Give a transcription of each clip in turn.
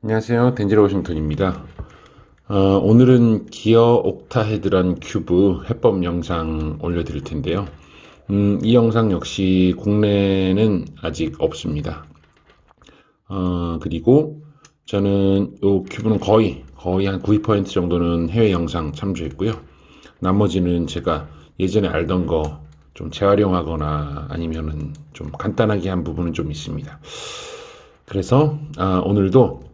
안녕하세요. 덴젤 워싱턴입니다. 오늘은 기어 옥타헤드란 큐브 해법 영상 올려드릴 텐데요. 이 영상 역시 국내는 아직 없습니다. 그리고 저는 이 큐브는 거의 한 90% 정도는 해외 영상 참조했고요. 나머지는 제가 예전에 알던 거 좀 재활용하거나 아니면은 좀 간단하게 한 부분은 좀 있습니다. 그래서 오늘도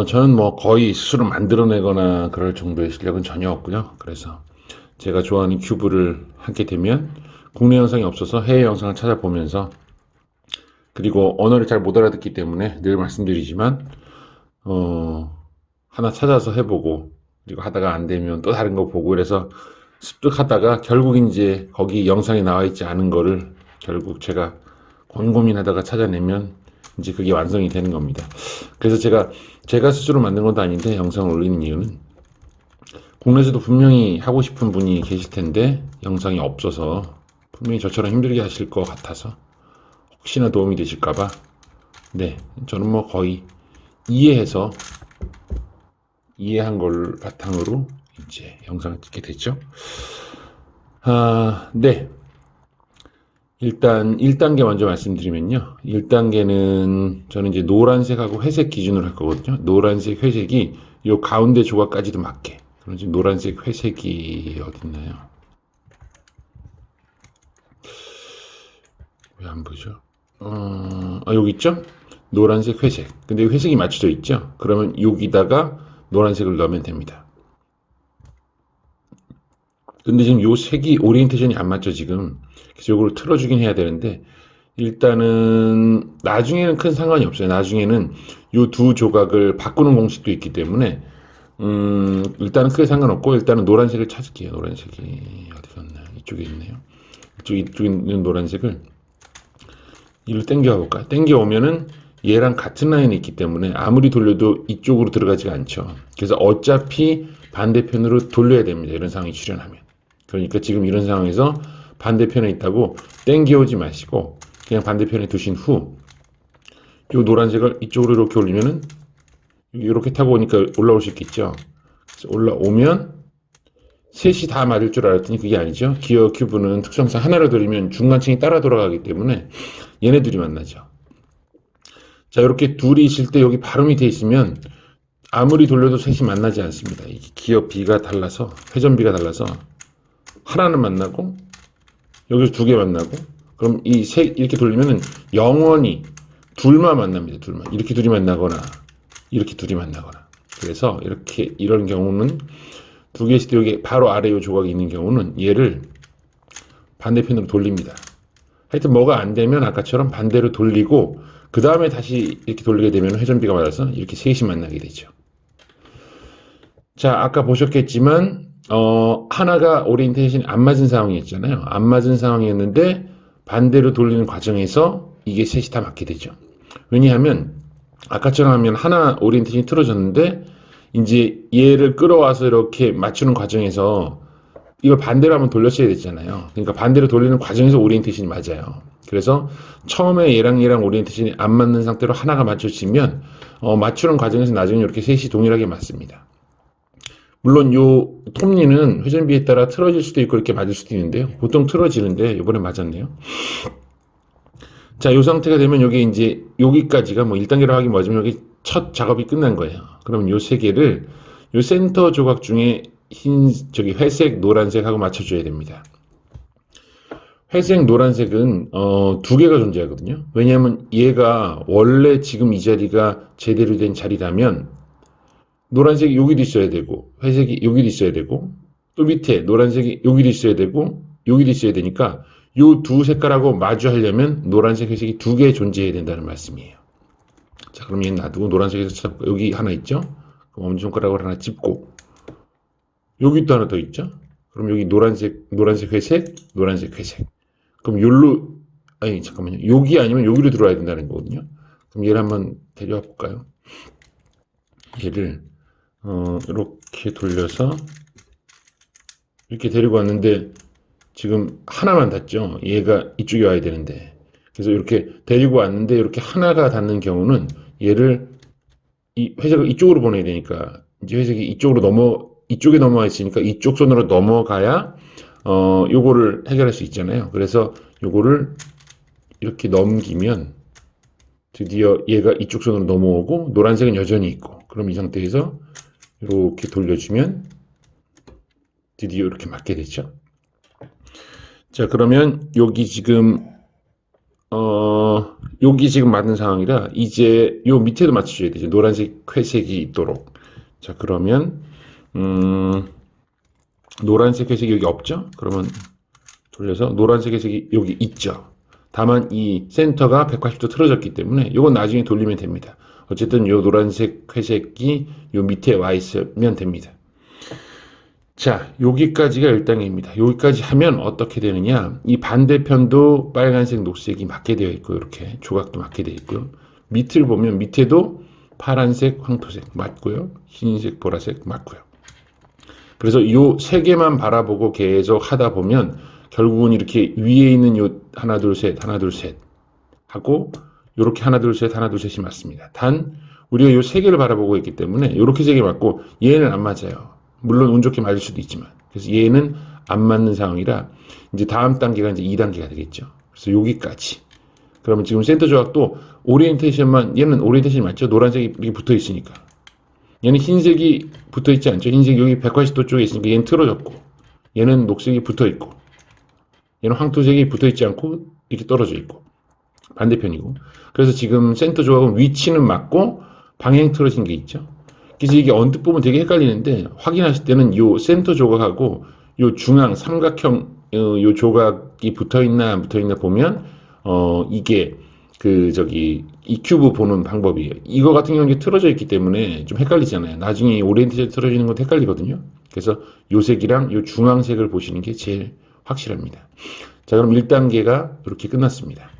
저는 뭐 거의 스스로 만들어내거나 그럴 정도의 실력은 전혀 없고요. 그래서 제가 좋아하는 큐브를 하게 되면 국내 영상이 없어서 해외 영상을 찾아보면서, 그리고 언어를 잘 못 알아듣기 때문에 늘 말씀드리지만 하나 찾아서 해보고, 그리고 하다가 안 되면 또 다른 거 보고, 그래서 습득하다가 결국 이제 거기 영상에 나와 있지 않은 거를 결국 제가 고민하다가 찾아내면 이제 그게 완성이 되는 겁니다. 그래서 제가 스스로 만든 것도 아닌데 영상을 올리는 이유는, 국내에서도 분명히 하고 싶은 분이 계실 텐데 영상이 없어서 분명히 저처럼 힘들게 하실 것 같아서 혹시나 도움이 되실까봐, 네, 저는 뭐 거의 이해해서 이해한 걸 바탕으로 이제 영상을 찍게 됐죠. 네. 일단 1단계 먼저 말씀드리면요. 1단계는 저는 이제 노란색하고 회색 기준으로 할 거거든요. 노란색, 회색이 요 가운데 조각까지도 맞게. 그럼 지금 노란색, 회색이 어딨나요? 왜 안 보죠? 여기 있죠? 노란색, 회색. 근데 회색이 맞춰져 있죠? 그러면 여기다가 노란색을 넣으면 됩니다. 근데 지금 요 색이 오리엔테이션이 안 맞죠, 지금. 그래서 요걸 틀어주긴 해야 되는데, 일단은 나중에는 큰 상관이 없어요. 나중에는 요 두 조각을 바꾸는 공식도 있기 때문에 일단은 크게 상관없고, 일단은 노란색을 찾을게요. 노란색이 어디 갔나요? 이쪽에 있네요. 이쪽에 있는 노란색을 이로 당겨 볼까요? 당겨 오면은 얘랑 같은 라인에 있기 때문에 아무리 돌려도 이쪽으로 들어가지가 않죠. 그래서 어차피 반대편으로 돌려야 됩니다. 이런 상황이 출현하면. 그러니까 지금 이런 상황에서 반대편에 있다고 당겨오지 마시고 그냥 반대편에 두신 후, 이 노란색을 이쪽으로 이렇게 올리면은 이렇게 타고 오니까 올라올 수 있겠죠. 그래서 올라오면 셋이 다 맞을 줄 알았더니 그게 아니죠. 기어 큐브는 특성상 하나를 돌리면 중간층이 따라 돌아가기 때문에 얘네들이 만나죠. 자, 이렇게 둘이 있을 때 여기 바로 밑에 있으면 아무리 돌려도 셋이 만나지 않습니다. 이 기어 B가 달라서, 회전 B가 달라서 하나는 만나고 여기서 두 개 만나고, 그럼 이 세 이렇게 돌리면은 영원히 둘만 만납니다. 둘만. 이렇게 둘이 만나거나 이렇게 둘이 만나거나. 그래서 이렇게 이런 경우는 두 개 있을 때 여기 바로 아래 요 조각이 있는 경우는 얘를 반대편으로 돌립니다. 하여튼 뭐가 안 되면 아까처럼 반대로 돌리고 그 다음에 다시 이렇게 돌리게 되면 회전비가 맞아서 이렇게 셋이 만나게 되죠. 자, 아까 보셨겠지만 하나가 오리엔테이션이 안 맞은 상황이었잖아요. 안 맞은 상황이었는데 반대로 돌리는 과정에서 이게 셋이 다 맞게 되죠. 왜냐하면 아까처럼 하면 하나 오리엔테이션이 틀어졌는데 이제 얘를 끌어와서 이렇게 맞추는 과정에서 이걸 반대로 한번 돌렸어야 됐잖아요. 그러니까 반대로 돌리는 과정에서 오리엔테이션이 맞아요. 그래서 처음에 얘랑 오리엔테이션이 안 맞는 상태로 하나가 맞춰지면 맞추는 과정에서 나중에 이렇게 셋이 동일하게 맞습니다. 물론 요 톱니는 회전비에 따라 틀어질 수도 있고 이렇게 맞을 수도 있는데요. 보통 틀어지는데 이번에 맞았네요. 자, 요 상태가 되면 여기 이제 여기까지가 뭐 1단계로 하기 맞으면 여기 첫 작업이 끝난 거예요. 그러면 요 세 개를 요 센터 조각 중에 회색, 노란색하고 맞춰줘야 됩니다. 회색, 노란색은 두 개가 존재하거든요. 왜냐하면 얘가 원래 지금 이 자리가 제대로 된 자리라면 노란색이 여기도 있어야 되고 회색이 여기도 있어야 되고 또 밑에 노란색이 여기도 있어야 되고 여기도 있어야 되니까 요 두 색깔하고 마주하려면 노란색, 회색이 두 개 존재해야 된다는 말씀이에요. 자, 그럼 얘는 놔두고 노란색에서 찾아볼까? 여기 하나 있죠? 그럼 엄지손가락을 하나 짚고 여기 또 하나 더 있죠? 그럼 여기 노란색, 회색, 노란색, 회색. 그럼 여기로, 아니, 잠깐만요. 여기 아니면 여기로 들어와야 된다는 거거든요. 그럼 얘를 한번 데려와 볼까요? 얘를, 이렇게 돌려서, 이렇게 데리고 왔는데, 지금 하나만 닿죠? 얘가 이쪽에 와야 되는데. 그래서 이렇게 데리고 왔는데 이렇게 하나가 닿는 경우는 얘를 이 회색을 이쪽으로 보내야 되니까 이제 회색이 이쪽에 넘어와 있으니까 이쪽 손으로 넘어가야 요거를 해결할 수 있잖아요. 그래서 요거를 이렇게 넘기면 드디어 얘가 이쪽 손으로 넘어오고 노란색은 여전히 있고, 그럼 이 상태에서 이렇게 돌려주면 드디어 이렇게 맞게 되죠. 자, 그러면 여기 지금 맞는 상황이라 이제 요 밑에도 맞춰줘야 되죠. 노란색, 회색이 있도록. 자, 그러면 노란색, 회색이 여기 없죠? 그러면 돌려서 노란색, 회색이 여기 있죠. 다만 이 센터가 180도 틀어졌기 때문에 이건 나중에 돌리면 됩니다. 어쨌든 요 노란색, 회색이 요 밑에 와 있으면 됩니다. 자, 여기까지가 1단계입니다. 여기까지 하면 어떻게 되느냐? 이 반대편도 빨간색, 녹색이 맞게 되어 있고, 이렇게 조각도 맞게 되어 있고요. 밑을 보면 밑에도 파란색, 황토색 맞고요. 흰색, 보라색 맞고요. 그래서 요 세 개만 바라보고 계속 하다 보면 결국은 이렇게 위에 있는 요 하나, 둘, 셋, 하나, 둘, 셋 하고 요렇게 하나, 둘, 셋, 하나, 둘, 셋이 맞습니다. 단 우리가 요 세 개를 바라보고 있기 때문에 요렇게 세 개 맞고 얘는 안 맞아요. 물론 운 좋게 맞을 수도 있지만. 그래서 얘는 안 맞는 상황이라 이제 다음 단계가 이제 2단계가 되겠죠. 그래서 여기까지. 그러면 지금 센터 조각도 얘는 오리엔테이션이 맞죠? 노란색이 이렇게 붙어 있으니까. 얘는 흰색이 붙어 있지 않죠? 흰색이 여기 180도 쪽에 있으니까 얘는 틀어졌고, 얘는 녹색이 붙어 있고, 얘는 황토색이 붙어 있지 않고 이렇게 떨어져 있고, 반대편이고. 그래서 지금 센터 조각은 위치는 맞고 방향 틀어진 게 있죠. 그래서 이게 언뜻 보면 되게 헷갈리는데 확인하실 때는 요 센터 조각하고 요 중앙 삼각형 요 조각이 붙어 있나 안 붙어 있나 보면 이게 이 큐브 보는 방법이에요. 이거 같은 경우는 틀어져 있기 때문에 좀 헷갈리잖아요. 나중에 오리엔테이션 틀어지는 건 헷갈리거든요. 그래서 요 색이랑 요 중앙색을 보시는 게 제일 확실합니다. 자, 그럼 1단계가 이렇게 끝났습니다.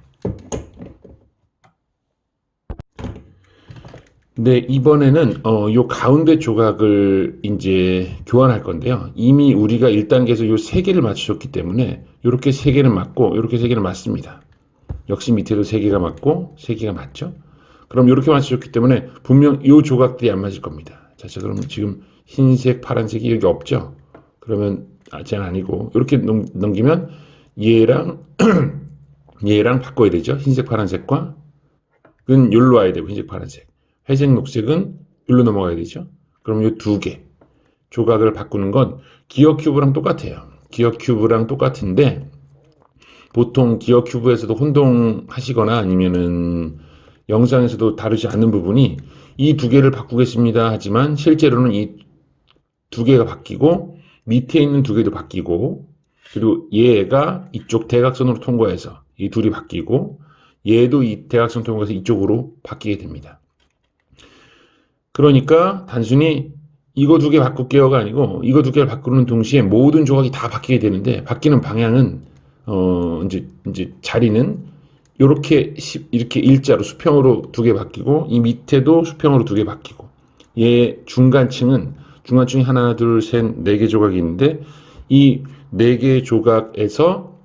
네, 이번에는 요 가운데 조각을 이제 교환할 건데요. 이미 우리가 1단계에서 요 세 개를 맞추셨기 때문에 요렇게 세 개는 맞고 요렇게 세 개는 맞습니다. 역시 밑에도 세 개가 맞고 세 개가 맞죠? 그럼 요렇게 맞추셨기 때문에 분명 요 조각들이 안 맞을 겁니다. 자, 그럼 지금 흰색, 파란색이 여기 없죠? 그러면 쟤는 아니고 이렇게 넘기면 얘랑 얘랑 바꿔야 되죠. 흰색, 파란색과 은 여기로 와야 되고 흰색, 파란색. 회색, 녹색은 여기로 넘어가야 되죠. 그럼 이 두 개 조각을 바꾸는 건 기어 큐브랑 똑같아요. 기어 큐브랑 똑같은데 보통 기어 큐브에서도 혼동하시거나 아니면은 영상에서도 다루지 않는 부분이 이 두 개를 바꾸겠습니다 하지만 실제로는 이 두 개가 바뀌고 밑에 있는 두 개도 바뀌고 그리고 얘가 이쪽 대각선으로 통과해서 이 둘이 바뀌고 얘도 이 대각선 통과해서 이쪽으로 바뀌게 됩니다. 그러니까 단순히 이거 두 개 바꿀게요가 아니고 이거 두 개를 바꾸는 동시에 모든 조각이 다 바뀌게 되는데 바뀌는 방향은 이제 자리는 이렇게 일자로 수평으로 두 개 바뀌고 이 밑에도 수평으로 두 개 바뀌고 얘 중간층이 하나 둘 셋 네 개 조각이 있는데 이 네 개 조각에서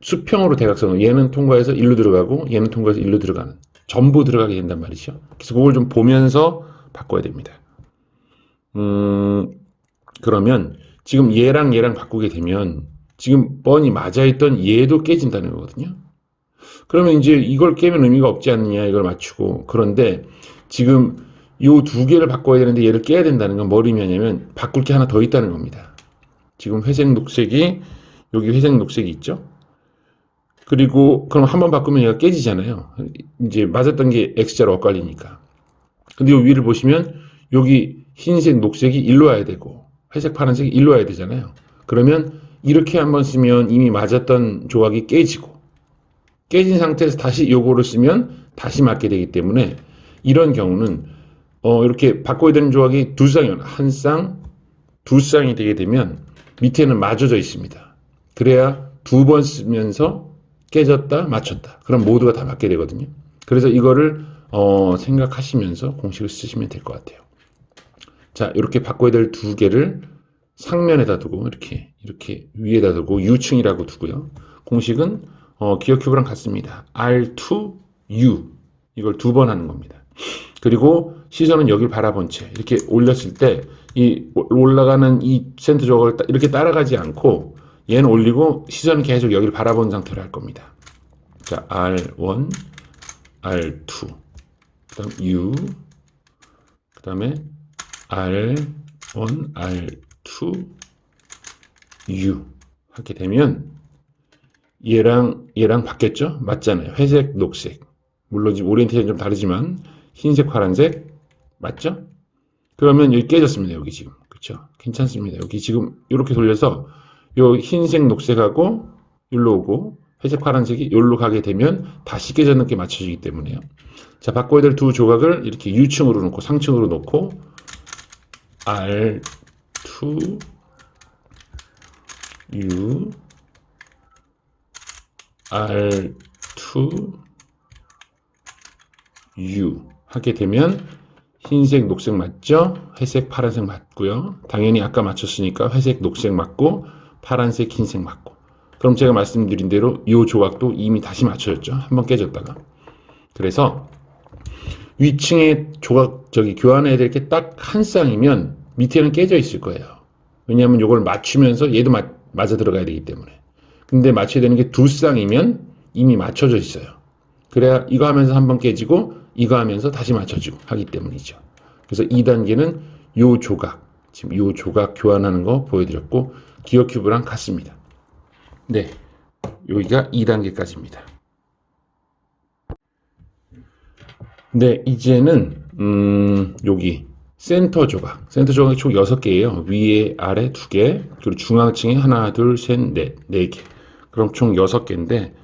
수평으로 대각선으로 얘는 통과해서 일로 들어가고 얘는 통과해서 일로 들어가는 전부 들어가게 된단 말이죠. 그래서 그걸 좀 보면서 바꿔야 됩니다. 그러면 지금 얘랑 바꾸게 되면 지금 뻔히 맞아있던 얘도 깨진다는 거거든요. 그러면 이제 이걸 깨면 의미가 없지 않느냐 이걸 맞추고 그런데 지금 요 두 개를 바꿔야 되는데 얘를 깨야 된다는 건 뭘 의미하냐면 바꿀 게 하나 더 있다는 겁니다. 지금 회색 녹색이 여기 회색 녹색이 있죠. 그리고 그럼 한번 바꾸면 얘가 깨지잖아요. 이제 맞았던 게 X자로 엇갈리니까. 근데 요 위를 보시면 여기 흰색 녹색이 일로 와야 되고 회색 파란색이 일로 와야 되잖아요. 그러면 이렇게 한번 쓰면 이미 맞았던 조각이 깨진 상태에서 다시 요거를 쓰면 다시 맞게 되기 때문에 이런 경우는 이렇게 바꿔야 되는 조각이 한 쌍, 두 쌍이 되게 되면 밑에는 맞춰져 있습니다. 그래야 두 번 쓰면서 깨졌다, 맞췄다. 그럼 모두가 다 맞게 되거든요. 그래서 이거를 생각하시면서 공식을 쓰시면 될 것 같아요. 자, 이렇게 바꿔야 될 두 개를 상면에다 두고 이렇게 위에다 두고 U층이라고 두고요. 공식은 기억 큐브랑 같습니다. R2U 이걸 두 번 하는 겁니다. 그리고 시선은 여기를 바라본 채 이렇게 올렸을 때 이 올라가는 이 센터 조각을 이렇게 따라가지 않고 얘는 올리고 시선은 계속 여기를 바라본 상태로 할 겁니다. 자, R1, R2, 그 다음 U, 그 다음에 R1, R2, U 하게 되면 얘랑 바뀌었죠? 맞잖아요. 회색, 녹색. 물론 지금 오리엔테이션이 좀 다르지만 흰색, 파란색 맞죠? 그러면 여기 깨졌습니다. 여기 지금 그렇죠? 괜찮습니다. 여기 지금 이렇게 돌려서 요 흰색, 녹색하고 여기로 오고 회색, 파란색이 여기로 가게 되면 다시 깨졌는 게 맞춰지기 때문에요. 자, 바꿔야 될 두 조각을 이렇게 U층으로 놓고 상층으로 놓고 R2 U R2 U 하게 되면 흰색, 녹색 맞죠? 회색, 파란색 맞고요. 당연히 아까 맞췄으니까 회색, 녹색 맞고 파란색, 흰색 맞고. 그럼 제가 말씀드린 대로 이 조각도 이미 다시 맞춰졌죠. 한번 깨졌다가. 그래서 위층에 조각 교환해야 될 게 딱 한 쌍이면 밑에는 깨져 있을 거예요. 왜냐하면 이걸 맞추면서 얘도 맞아 들어가야 되기 때문에. 근데 맞춰야 되는 게 두 쌍이면 이미 맞춰져 있어요. 그래야 이거 하면서 한번 깨지고 이거 하면서 다시 맞춰지고 하기 때문이죠. 그래서 2단계는 요 조각, 지금 요 조각 교환하는 거 보여드렸고 기어 큐브랑 같습니다. 네, 여기가 2단계까지입니다. 네, 이제는 여기 센터 조각이 총 6개예요. 위에 아래 2개, 그리고 중앙층에 하나, 둘, 셋, 넷, 4개. 그럼 총 6개인데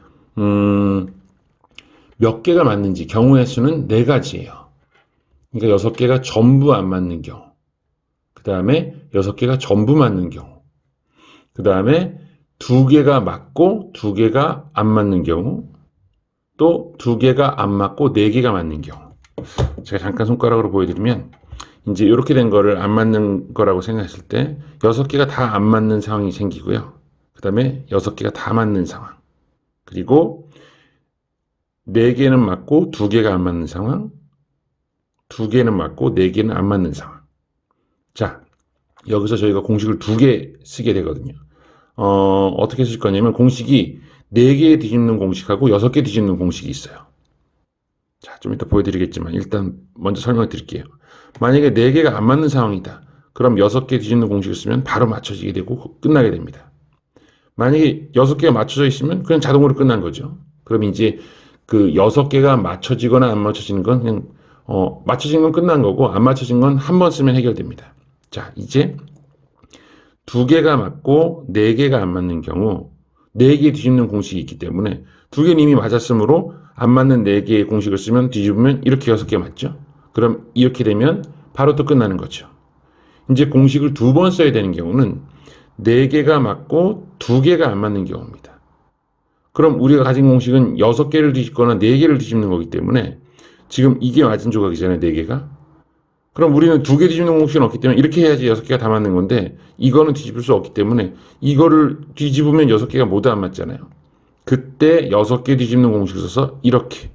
몇 개가 맞는지 경우의 수는 4가지예요. 그러니까 6개가 전부 안 맞는 경우. 그 다음에 6개가 전부 맞는 경우. 그 다음에 2개가 맞고 2개가 안 맞는 경우. 또 2개가 안 맞고 4개가 맞는 경우. 제가 잠깐 손가락으로 보여드리면 이제 이렇게 된 거를 안 맞는 거라고 생각했을 때 6개가 다 안 맞는 상황이 생기고요. 그 다음에 6개가 다 맞는 상황. 그리고 4개는 맞고 2개가 안 맞는 상황. 2개는 맞고 4개는 안 맞는 상황. 자, 여기서 저희가 공식을 2개 쓰게 되거든요. 어떻게 쓸 거냐면 공식이 4개 뒤집는 공식하고 6개 뒤집는 공식이 있어요. 자, 좀 이따 보여드리겠지만 일단 먼저 설명을 드릴게요. 만약에 4개가 안 맞는 상황이다. 그럼 6개 뒤집는 공식을 쓰면 바로 맞춰지게 되고 끝나게 됩니다. 만약에 6개가 맞춰져 있으면 그냥 자동으로 끝난 거죠. 그럼 이제 그 6개가 맞춰지거나 안 맞춰지는 건 그냥 맞춰진 건 끝난 거고 안 맞춰진 건 한 번 쓰면 해결됩니다. 자, 이제 2개가 맞고 4개가 안 맞는 경우 4개 뒤집는 공식이 있기 때문에 2개는 이미 맞았으므로 안 맞는 4개의 공식을 쓰면 뒤집으면 이렇게 6개 맞죠? 그럼 이렇게 되면 바로 또 끝나는 거죠. 이제 공식을 2번 써야 되는 경우는 4개가 맞고 2개가 안 맞는 경우입니다. 그럼 우리가 가진 공식은 6개를 뒤집거나 4개를 뒤집는 거기 때문에 지금 이게 맞은 조각이잖아요. 4개가. 그럼 우리는 2개 뒤집는 공식은 없기 때문에 이렇게 해야지 6개가 다 맞는 건데 이거는 뒤집을 수 없기 때문에 이거를 뒤집으면 6개가 모두 안 맞잖아요. 그때 6개 뒤집는 공식을 써서 이렇게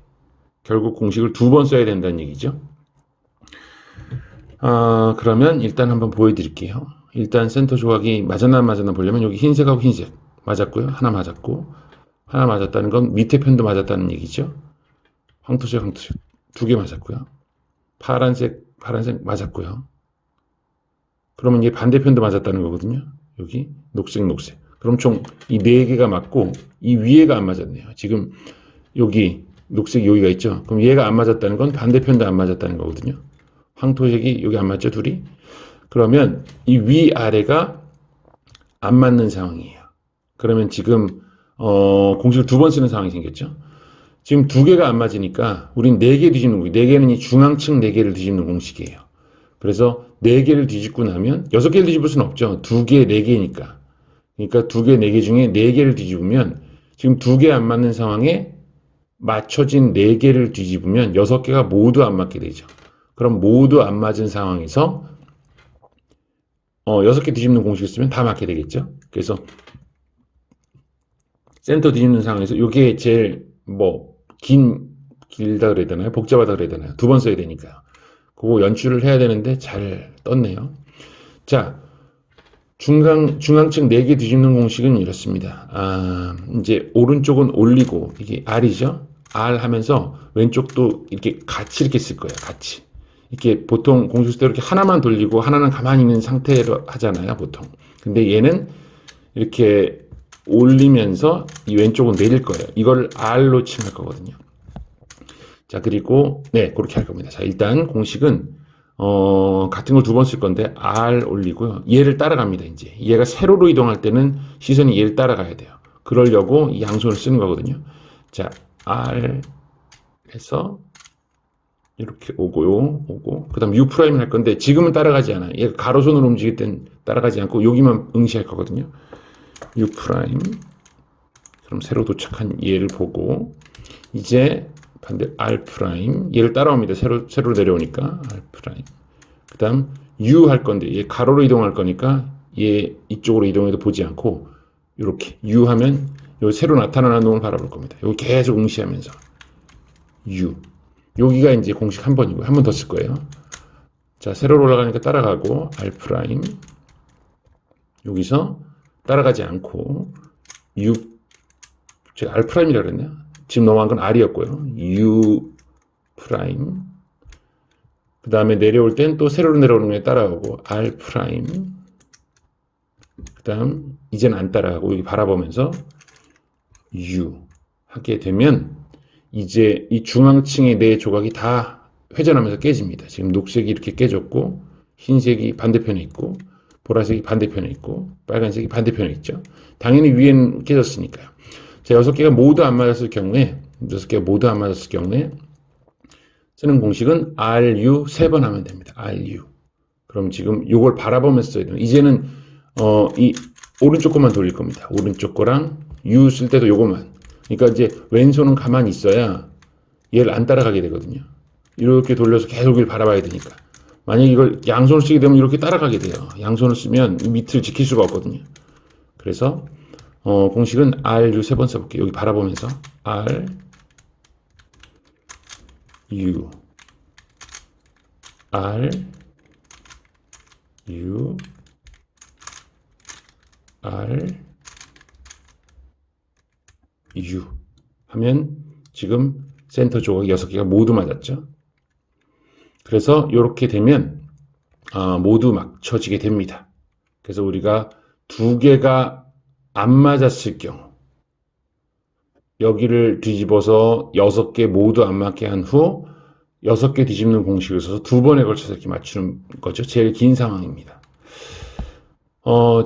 결국 공식을 2번 써야 된다는 얘기죠. 그러면 일단 한번 보여드릴게요. 일단 센터 조각이 맞았나 안 맞았나 보려면 여기 흰색하고 흰색 맞았고요. 하나 맞았고 하나 맞았다는 건 밑에 편도 맞았다는 얘기죠. 황토색 2개 맞았고요. 파란색 맞았고요. 그러면 이게 반대편도 맞았다는 거거든요. 여기 녹색. 그럼 총 이 4개가 맞고 이 위에가 안 맞았네요. 지금 여기 녹색 여기가 있죠. 그럼 얘가 안 맞았다는 건 반대편도 안 맞았다는 거거든요. 황토색이 여기 안 맞죠, 둘이? 그러면 이 위아래가 안 맞는 상황이에요. 그러면 지금 공식을 2번 쓰는 상황이 생겼죠. 지금 2개가 안 맞으니까 우린 4개 뒤집는 거예요. 4개는 이 중앙층 4개를 뒤집는 공식이에요. 그래서 4개를 뒤집고 나면 6개를 뒤집을 수는 없죠. 2개, 4개니까. 그러니까 2개, 4개 중에 4개를 뒤집으면 지금 2개 안 맞는 상황에 맞춰진 4개를 뒤집으면 6개가 모두 안 맞게 되죠. 그럼 모두 안 맞은 상황에서 6개 뒤집는 공식을 쓰면 다 맞게 되겠죠. 그래서 센터 뒤집는 상황에서 이게 제일 길다 그래야 되나요? 복잡하다 그래야 되나요? 두 번 써야 되니까요. 그거 연출을 해야 되는데 잘 떴네요. 자, 중앙측 4개 뒤집는 공식은 이렇습니다. 이제 오른쪽은 올리고, 이게 R이죠? R 하면서 왼쪽도 이렇게 같이 이렇게 쓸 거예요. 같이. 이렇게 보통 공식 쓸 때 이렇게 하나만 돌리고 하나는 가만히 있는 상태로 하잖아요. 보통. 근데 얘는 이렇게 올리면서 이 왼쪽은 내릴 거예요. 이걸 R로 칭할 거거든요. 자, 그리고, 네, 그렇게 할 겁니다. 자, 일단 공식은, 같은 걸 두 번 쓸 건데, R 올리고요. 얘를 따라갑니다, 이제. 얘가 세로로 이동할 때는 시선이 얘를 따라가야 돼요. 그러려고 이 양손을 쓰는 거거든요. 자, R 해서, 이렇게 오고, 그 다음 U 프라임을 할 건데, 지금은 따라가지 않아요. 얘가 가로선으로 움직일 땐 따라가지 않고, 여기만 응시할 거거든요. U 프라임. 그럼 새로 도착한 얘를 보고, 이제, 반대 R 프라임 얘를 따라옵니다. 세로로 내려오니까 R 프라임. 그다음 U 할 건데 얘 가로로 이동할 거니까 얘 이쪽으로 이동해도 보지 않고 이렇게 U 하면 요 새로 나타나는 놈을 바라볼 겁니다. 여기 계속 응시하면서 U. 여기가 이제 공식 한 번이고 한 번 더 쓸 거예요. 자, 세로로 올라가니까 따라가고 R 프라임. 여기서 따라가지 않고 U 제가 R 프라임이라 그랬나요? 지금 넘어간 건 R이었고요. U 프라임. 그 다음에 내려올 땐 또 세로로 내려오는 게 따라오고 R 프라임. 그 다음 이제는 안 따라가고 여기 바라보면서 U 하게 되면 이제 이 중앙층의 네 조각이 다 회전하면서 깨집니다. 지금 녹색이 이렇게 깨졌고 흰색이 반대편에 있고 보라색이 반대편에 있고 빨간색이 반대편에 있죠. 당연히 위에는 깨졌으니까요. 자, 6개가 모두 안 맞았을 경우에 쓰는 공식은 RU 3번 하면 됩니다. RU. 그럼 지금 이걸 바라보면서 써야 돼요. 이제는 이 오른쪽 거만 돌릴 겁니다. 오른쪽 거랑 U 쓸 때도 요거만. 그러니까 이제 왼손은 가만히 있어야 얘를 안 따라가게 되거든요. 이렇게 돌려서 계속 이걸 바라봐야 되니까. 만약에 이걸 양손을 쓰게 되면 이렇게 따라가게 돼요. 양손을 쓰면 밑을 지킬 수가 없거든요. 그래서 공식은 RU 3번 써볼게요. 여기 바라보면서 R U R U R U 하면 지금 센터 조각 6개가 모두 맞았죠. 그래서 이렇게 되면 모두 맞춰지게 됩니다. 그래서 우리가 2개가 안 맞았을 경우 여기를 뒤집어서 6개 모두 안 맞게 한 후 6개 뒤집는 공식을 써서 2번에 걸쳐서 이렇게 맞추는 거죠. 제일 긴 상황입니다.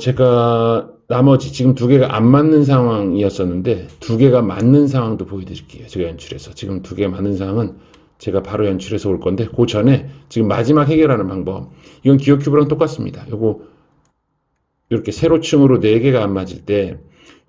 제가 나머지 지금 2개가 안 맞는 상황이었었는데 2개가 맞는 상황도 보여드릴게요. 제가 연출해서 지금 2개가 맞는 상황은 제가 바로 연출해서 올 건데 그 전에 지금 마지막 해결하는 방법 이건 기어 큐브랑 똑같습니다. 요거 이렇게 세로층으로 4개가 안 맞을 때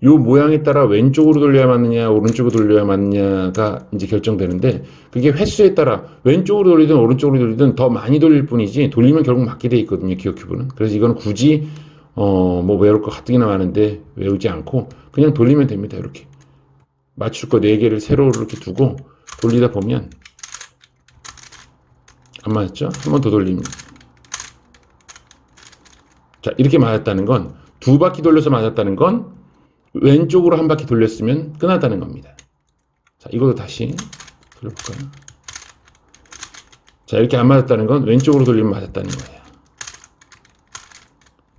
이 모양에 따라 왼쪽으로 돌려야 맞느냐 오른쪽으로 돌려야 맞느냐가 이제 결정되는데 그게 횟수에 따라 왼쪽으로 돌리든 오른쪽으로 돌리든 더 많이 돌릴 뿐이지 돌리면 결국 맞게 돼 있거든요. 기어 큐브는. 그래서 이거는 굳이 외울 거 가뜩이나 많은데 외우지 않고 그냥 돌리면 됩니다. 이렇게 맞출 거 4개를 세로로 이렇게 두고 돌리다 보면 안 맞았죠? 한 번 더 돌립니다. 자, 이렇게 맞았다는 건 2바퀴 돌려서 맞았다는 건 왼쪽으로 한 바퀴 돌렸으면 끝났다는 겁니다. 자, 이것도 다시 돌려볼까요? 자, 이렇게 안 맞았다는 건 왼쪽으로 돌리면 맞았다는 거예요.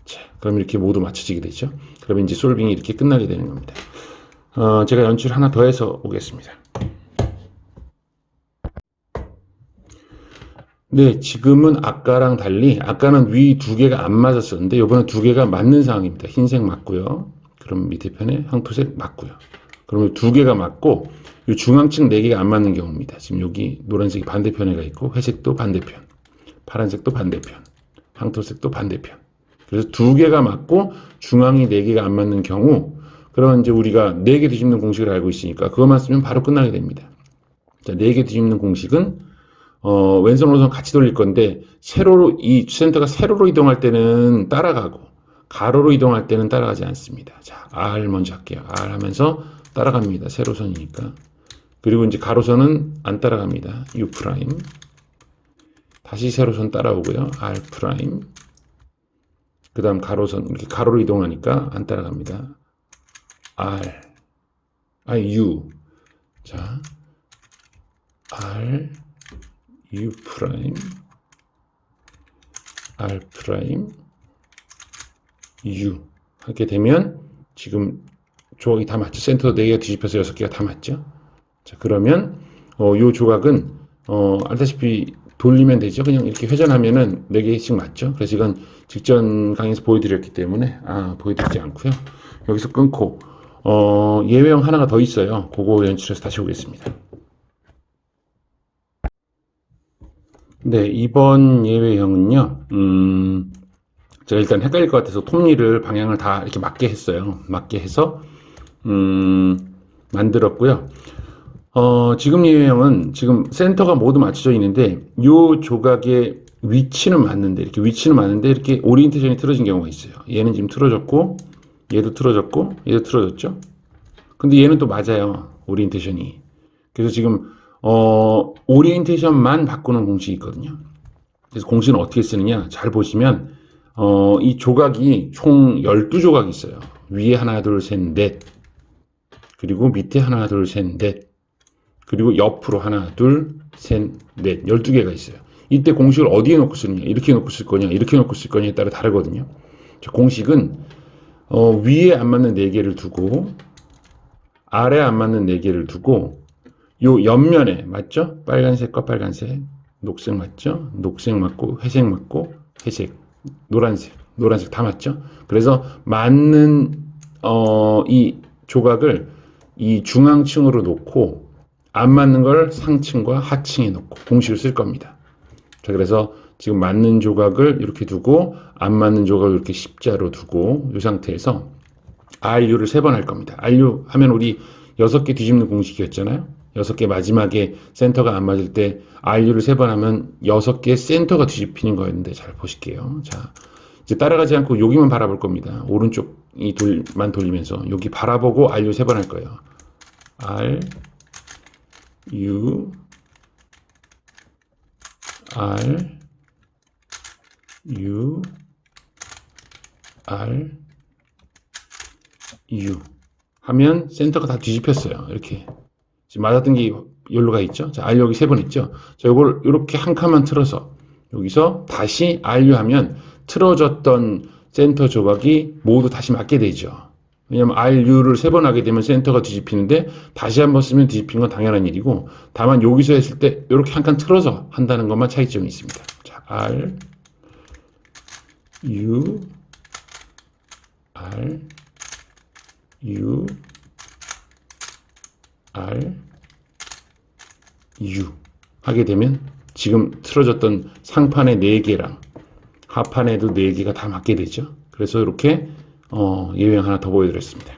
자, 그럼 이렇게 모두 맞춰지게 되죠. 그러면 이제 솔빙이 이렇게 끝나게 되는 겁니다. 제가 연출 하나 더 해서 오겠습니다. 네, 지금은 아까랑 달리 아까는 위 2개가 안 맞았었는데 이번엔 2개가 맞는 상황입니다. 흰색 맞고요. 그럼 밑에 편에 황토색 맞고요. 그러면 2개가 맞고 이 중앙층 4개가 안 맞는 경우입니다. 지금 여기 노란색이 반대편에 가 있고 회색도 반대편, 파란색도 반대편, 황토색도 반대편. 그래서 2개가 맞고 중앙이 4개가 안 맞는 경우 그러면 이제 우리가 4개 뒤집는 공식을 알고 있으니까 그것만 쓰면 바로 끝나게 됩니다. 자, 4개 뒤집는 공식은 왼손 오른손 같이 돌릴 건데 세로로 이 센터가 세로로 이동할 때는 따라가고 가로로 이동할 때는 따라가지 않습니다. 자, R 먼저 할게요. R 하면서 따라갑니다. 세로선이니까. 그리고 이제 가로선은 안 따라갑니다. U 프라임. 다시 세로선 따라오고요. R 프라임. 그 다음 가로선, 이렇게 가로로 이동하니까 안 따라갑니다. U. 자, R, U 프라임, R 프라임, U. 하게 되면 지금 조각이 다 맞죠? 센터 4개가 뒤집혀서 6개가 다 맞죠? 자, 그러면, 요 조각은, 알다시피 돌리면 되죠. 그냥 이렇게 회전하면은 4개씩 맞죠. 그래서 이건 직전 강의에서 보여드렸기 때문에, 보여드리지 않고요. 여기서 끊고, 예외형 하나가 더 있어요. 그거 연출해서 다시 오겠습니다. 네, 이번 예외형은요, 제가 일단 헷갈릴 것 같아서 톱니를 방향을 다 이렇게 맞게 했어요. 맞게 해서, 만들었고요. 지금 예외형은 지금 센터가 모두 맞춰져 있는데, 요 조각의 위치는 맞는데, 이렇게 오리엔테이션이 틀어진 경우가 있어요. 얘는 지금 틀어졌고, 얘도 틀어졌고, 얘도 틀어졌죠? 근데 얘는 또 맞아요. 오리엔테이션이. 그래서 지금, 오리엔테이션만 바꾸는 공식이 있거든요. 그래서 공식은 어떻게 쓰느냐? 잘 보시면, 이 조각이 총 12조각이 있어요. 위에 하나, 둘, 셋, 넷. 그리고 밑에 하나, 둘, 셋, 넷. 그리고 옆으로 하나, 둘, 셋, 넷. 12개가 있어요. 이때 공식을 어디에 놓고 쓰느냐? 이렇게 놓고 쓸 거냐? 이렇게 놓고 쓸 거냐에 따라 다르거든요. 공식은, 위에 안 맞는 4개를 두고, 아래 안 맞는 4개를 두고, 요 옆면에, 맞죠? 빨간색과 빨간색. 녹색 맞죠? 녹색 맞고, 회색 맞고, 회색. 노란색 다 맞죠? 그래서 맞는 이 조각을 이 중앙층으로 놓고 안 맞는 걸 상층과 하층에 놓고 공식을 쓸 겁니다. 자, 그래서 지금 맞는 조각을 이렇게 두고 안 맞는 조각을 이렇게 십자로 두고 이 상태에서 RU를 3번 할 겁니다. RU 하면 우리 6개 뒤집는 공식이었잖아요. 6개 마지막에 센터가 안 맞을 때 RU를 3번 하면 6개 센터가 뒤집히는 거였는데 잘 보실게요. 자, 이제 따라가지 않고 여기만 바라볼 겁니다. 오른쪽이 만 돌리면서 여기 바라보고 RU 3번 할 거예요. R, U, R, U, R, U 하면 센터가 다 뒤집혔어요. 이렇게 지금 맞았던 게 여기로 가 있죠. 자, R 여기 3번 있죠. 자, 이걸 이렇게 한 칸만 틀어서 여기서 다시 RU 하면 틀어졌던 센터 조각이 모두 다시 맞게 되죠. 왜냐면 RU를 3번 하게 되면 센터가 뒤집히는데 다시 한번 쓰면 뒤집히는 건 당연한 일이고, 다만 여기서 했을 때 이렇게 한 칸 틀어서 한다는 것만 차이점이 있습니다. 자, R, U, R, U, R, U 하게 되면 지금 틀어졌던 상판의 4개랑 하판에도 4개가 다 맞게 되죠. 그래서 이렇게 예외형 하나 더 보여드렸습니다.